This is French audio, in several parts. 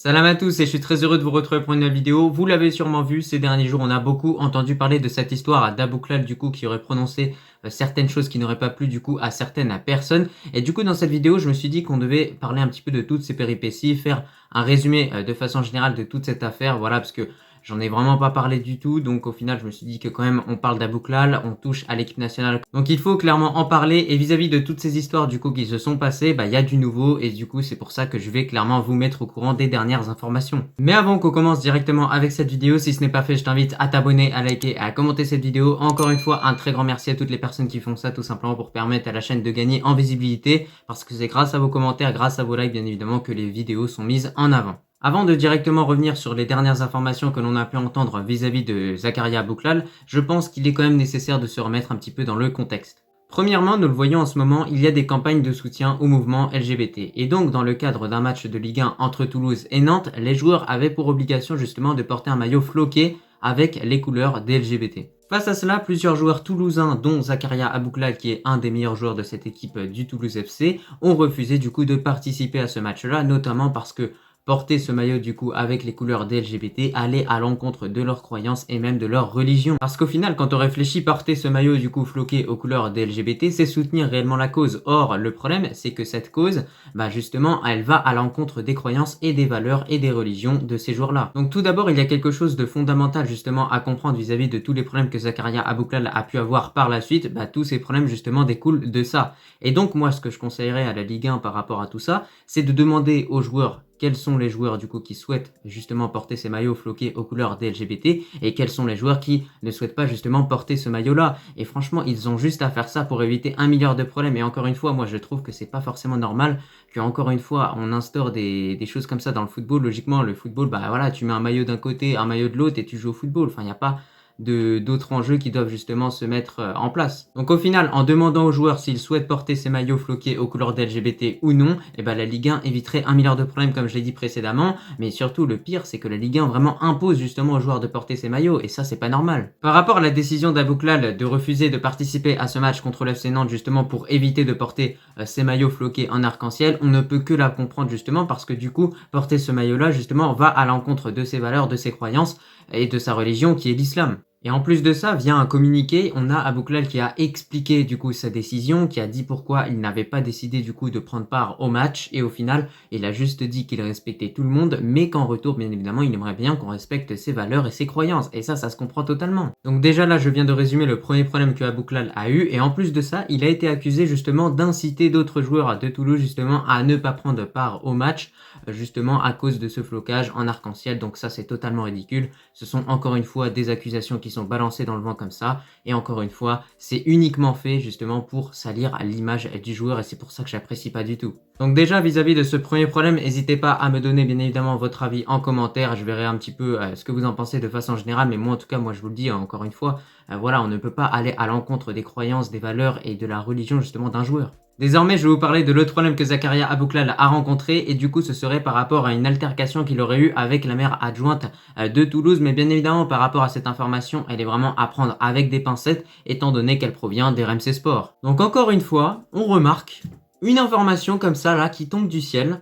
Salam à tous et je suis très heureux de vous retrouver pour une nouvelle vidéo. Vous l'avez sûrement vu, ces derniers jours, on a beaucoup entendu parler de cette histoire d'Abou Klal du coup qui aurait prononcé certaines choses qui n'auraient pas plu du coup à certaines personnes. Et du coup dans cette vidéo, je me suis dit qu'on devait parler un petit peu de toutes ces péripéties, faire un résumé de façon générale de toute cette affaire, voilà, parce que j'en ai vraiment pas parlé du tout, donc au final je me suis dit que quand même on parle d'Abou Klal, on touche à l'équipe nationale. Donc il faut clairement en parler et vis-à-vis de toutes ces histoires du coup qui se sont passées, il y a du nouveau et du coup c'est pour ça que je vais clairement vous mettre au courant des dernières informations. Mais avant qu'on commence directement avec cette vidéo, si ce n'est pas fait, je t'invite à t'abonner, à liker et à commenter cette vidéo. Encore une fois, un très grand merci à toutes les personnes qui font ça tout simplement pour permettre à la chaîne de gagner en visibilité parce que c'est grâce à vos commentaires, grâce à vos likes bien évidemment que les vidéos sont mises en avant. Avant de directement revenir sur les dernières informations que l'on a pu entendre vis-à-vis de Zakaria Abou Klal, je pense qu'il est quand même nécessaire de se remettre un petit peu dans le contexte. Premièrement, nous le voyons en ce moment, il y a des campagnes de soutien au mouvement LGBT. Et donc, dans le cadre d'un match de Ligue 1 entre Toulouse et Nantes, les joueurs avaient pour obligation justement de porter un maillot floqué avec les couleurs des LGBT. Face à cela, plusieurs joueurs toulousains, dont Zakaria Abou Klal, qui est un des meilleurs joueurs de cette équipe du Toulouse FC, ont refusé du coup de participer à ce match-là, notamment parce que porter ce maillot du coup avec les couleurs des LGBT allait à l'encontre de leurs croyances et même de leur religion. Parce qu'au final, quand on réfléchit, porter ce maillot du coup floqué aux couleurs des LGBT, c'est soutenir réellement la cause. Or, le problème, c'est que cette cause, justement, elle va à l'encontre des croyances et des valeurs et des religions de ces joueurs-là. Donc tout d'abord, il y a quelque chose de fondamental justement à comprendre vis-à-vis de tous les problèmes que Zakaria Abou Klal a pu avoir par la suite. Tous ces problèmes justement découlent de ça. Et donc moi, ce que je conseillerais à la Ligue 1 par rapport à tout ça, c'est de demander aux joueurs quels sont les joueurs du coup qui souhaitent justement porter ces maillots floqués aux couleurs des LGBT et quels sont les joueurs qui ne souhaitent pas justement porter ce maillot-là. Et franchement, ils ont juste à faire ça pour éviter 1 milliard de problèmes. Et encore une fois, moi je trouve que c'est pas forcément normal que encore une fois on instaure des choses comme ça dans le football. Logiquement, le football, voilà, tu mets un maillot d'un côté, un maillot de l'autre et tu joues au football. Enfin, il n'y a pas d'autres enjeux qui doivent justement se mettre en place. Donc au final, en demandant aux joueurs s'ils souhaitent porter ces maillots floqués aux couleurs d'LGBT ou non, la Ligue 1 éviterait 1 milliard de problèmes comme je l'ai dit précédemment, mais surtout le pire c'est que la Ligue 1 vraiment impose justement aux joueurs de porter ces maillots et ça c'est pas normal. Par rapport à la décision d'Abou Klal de refuser de participer à ce match contre l'FC Nantes justement pour éviter de porter ces maillots floqués en arc-en-ciel, on ne peut que la comprendre justement parce que du coup porter ce maillot là justement va à l'encontre de ses valeurs, de ses croyances et de sa religion qui est l'islam. Et en plus de ça, via un communiqué, on a Abou Klal qui a expliqué du coup sa décision, qui a dit pourquoi il n'avait pas décidé du coup de prendre part au match et au final, il a juste dit qu'il respectait tout le monde, mais qu'en retour, bien évidemment, il aimerait bien qu'on respecte ses valeurs et ses croyances. Et ça se comprend totalement. Donc déjà là, je viens de résumer le premier problème que Abou Klal a eu et en plus de ça, il a été accusé justement d'inciter d'autres joueurs de Toulouse justement à ne pas prendre part au match justement à cause de ce flocage en arc-en-ciel. Donc ça c'est totalement ridicule. Ce sont encore une fois des accusations qui sont balancées dans le vent comme ça et encore une fois c'est uniquement fait justement pour salir l'image du joueur et c'est pour ça que j'apprécie pas du tout. Donc déjà vis-à-vis de ce premier problème, n'hésitez pas à me donner bien évidemment votre avis en commentaire, je verrai un petit peu ce que vous en pensez de façon générale, mais moi en tout cas moi je vous le dis encore une fois, voilà, on ne peut pas aller à l'encontre des croyances, des valeurs et de la religion justement d'un joueur. Désormais, je vais vous parler de l'autre problème que Zakaria Abou Klal a rencontré et du coup ce serait par rapport à une altercation qu'il aurait eue avec la maire adjointe de Toulouse, mais bien évidemment par rapport à cette information, elle est vraiment à prendre avec des pincettes étant donné qu'elle provient d'RMC Sport. Donc encore une fois, on remarque une information comme ça là qui tombe du ciel.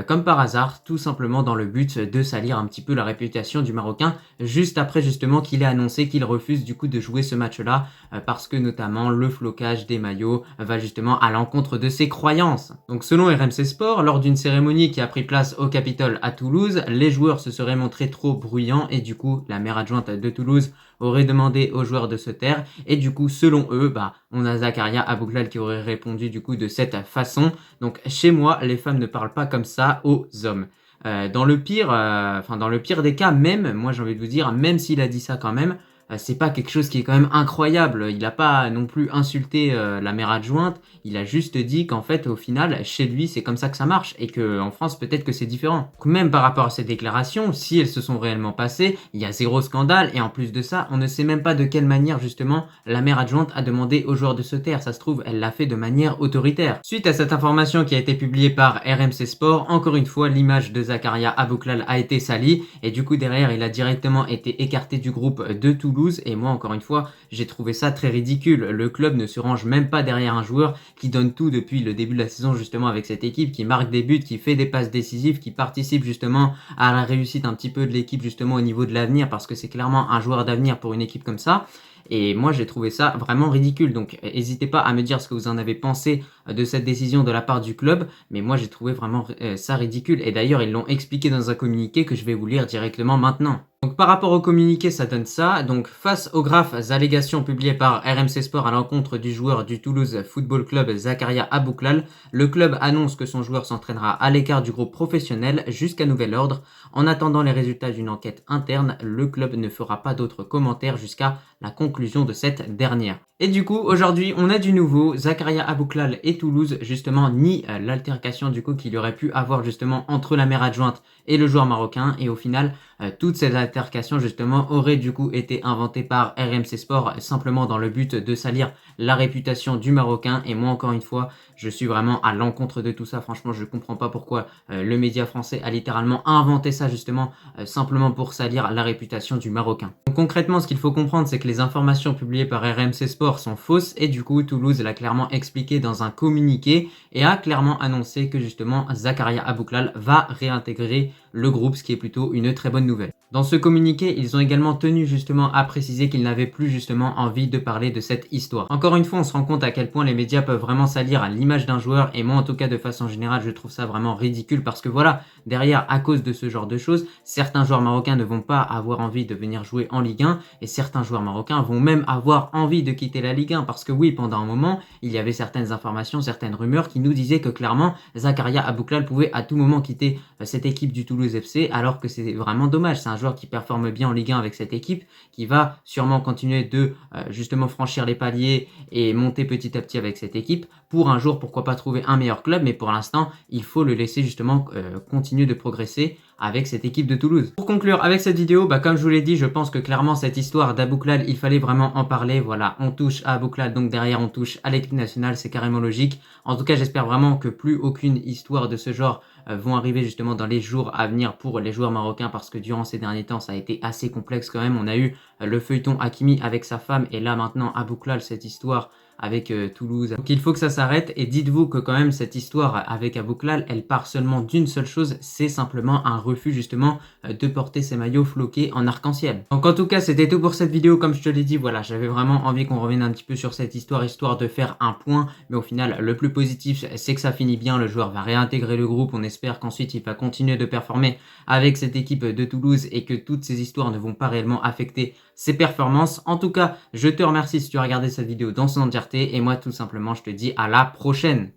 Comme par hasard, tout simplement dans le but de salir un petit peu la réputation du Marocain, juste après justement qu'il ait annoncé qu'il refuse du coup de jouer ce match-là, parce que notamment le flocage des maillots va justement à l'encontre de ses croyances. Donc selon RMC Sport, lors d'une cérémonie qui a pris place au Capitole à Toulouse, les joueurs se seraient montrés trop bruyants et du coup la maire adjointe de Toulouse aurait demandé aux joueurs de se taire et du coup selon eux, on a Zakaria Abou Klal qui aurait répondu du coup de cette façon. Donc chez moi, les femmes ne parlent pas comme ça aux hommes. Dans le pire des cas, même, moi j'ai envie de vous dire, même s'il a dit ça quand même, c'est pas quelque chose qui est quand même incroyable. Il n'a pas non plus insulté la maire adjointe. Il a juste dit qu'en fait, au final, chez lui, c'est comme ça que ça marche et qu'en France, peut-être que c'est différent. Donc, même par rapport à ces déclarations, si elles se sont réellement passées, il y a zéro scandale et en plus de ça, on ne sait même pas de quelle manière justement la maire adjointe a demandé aux joueurs de se taire. Ça se trouve, elle l'a fait de manière autoritaire. Suite à cette information qui a été publiée par RMC Sport, encore une fois, l'image de Zakaria Abou Klal a été salie et du coup derrière, il a directement été écarté du groupe de Toulouse Toulouse et moi encore une fois j'ai trouvé ça très ridicule. Le club ne se range même pas derrière un joueur qui donne tout depuis le début de la saison justement avec cette équipe, qui marque des buts, qui fait des passes décisives, qui participe justement à la réussite un petit peu de l'équipe justement au niveau de l'avenir parce que c'est clairement un joueur d'avenir pour une équipe comme ça. Et moi, j'ai trouvé ça vraiment ridicule. Donc, n'hésitez pas à me dire ce que vous en avez pensé de cette décision de la part du club. Mais moi, j'ai trouvé vraiment ça ridicule. Et d'ailleurs, ils l'ont expliqué dans un communiqué que je vais vous lire directement maintenant. Donc par rapport au communiqué, ça donne ça. Donc face aux graves allégations publiées par RMC Sport à l'encontre du joueur du Toulouse Football Club Zakaria Abouklal, le club annonce que son joueur s'entraînera à l'écart du groupe professionnel jusqu'à nouvel ordre. En attendant les résultats d'une enquête interne, le club ne fera pas d'autres commentaires jusqu'à la conclusion de cette dernière. Et du coup, aujourd'hui, on a du nouveau. Zakaria Abouklal et Toulouse, justement, nie l'altercation du coup qu'il y aurait pu avoir justement entre la mère adjointe et le joueur marocain. Et au final, toutes ces altercations justement auraient du coup été inventées par RMC Sport simplement dans le but de salir la réputation du Marocain. Et moi, encore une fois, je suis vraiment à l'encontre de tout ça. Franchement, je comprends pas pourquoi le média français a littéralement inventé ça justement simplement pour salir la réputation du Marocain. Donc concrètement, ce qu'il faut comprendre, c'est que les informations publiées par RMC Sport sont fausses et du coup, Toulouse l'a clairement expliqué dans un communiqué et a clairement annoncé que justement Zakaria Abouklal va réintégrer le groupe, ce qui est plutôt une très bonne nouvelle. Dans ce communiqué, ils ont également tenu justement à préciser qu'ils n'avaient plus justement envie de parler de cette histoire. Encore une fois, on se rend compte à quel point les médias peuvent vraiment salir à l'image d'un joueur et moi en tout cas de façon générale, je trouve ça vraiment ridicule parce que voilà, derrière à cause de ce genre de choses, certains joueurs marocains ne vont pas avoir envie de venir jouer en Ligue 1 et certains joueurs marocains vont même avoir envie de quitter la Ligue 1 parce que oui, pendant un moment, il y avait certaines informations, certaines rumeurs qui nous disaient que clairement Zakaria Abouklal pouvait à tout moment quitter cette équipe du Toulouse FC alors que c'est vraiment dommage. C'est un joueur qui performe bien en Ligue 1 avec cette équipe, qui va sûrement continuer de justement franchir les paliers et monter petit à petit avec cette équipe pour un jour pourquoi pas trouver un meilleur club, mais pour l'instant il faut le laisser justement continuer de progresser avec cette équipe de Toulouse. Pour conclure avec cette vidéo, comme je vous l'ai dit, je pense que clairement cette histoire d'Abouklal, il fallait vraiment en parler. Voilà, on touche à Abouklal, donc derrière on touche à l'équipe nationale, c'est carrément logique. En tout cas, j'espère vraiment que plus aucune histoire de ce genre vont arriver justement dans les jours à venir pour les joueurs marocains parce que durant ces derniers temps, ça a été assez complexe quand même. On a eu le feuilleton Hakimi avec sa femme et là maintenant Abouklal, cette histoire avec Toulouse. Donc il faut que ça s'arrête et dites-vous que quand même cette histoire avec Abouklal, elle part seulement d'une seule chose, c'est simplement un refus justement de porter ses maillots floqués en arc-en-ciel. Donc en tout cas c'était tout pour cette vidéo, comme je te l'ai dit, voilà, j'avais vraiment envie qu'on revienne un petit peu sur cette histoire, histoire de faire un point, mais au final le plus positif c'est que ça finit bien, le joueur va réintégrer le groupe, on espère qu'ensuite il va continuer de performer avec cette équipe de Toulouse et que toutes ces histoires ne vont pas réellement affecter ses performances. En tout cas, je te remercie si tu as regardé cette vidéo dans son entièreté et moi tout simplement je te dis à la prochaine.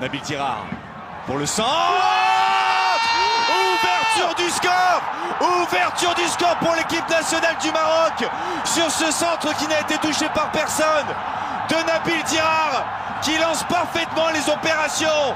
Nabil Tirard pour le centre. Ouverture du score. Ouverture du score pour l'équipe nationale du Maroc sur ce centre qui n'a été touché par personne de Nabil Tirard qui lance parfaitement les opérations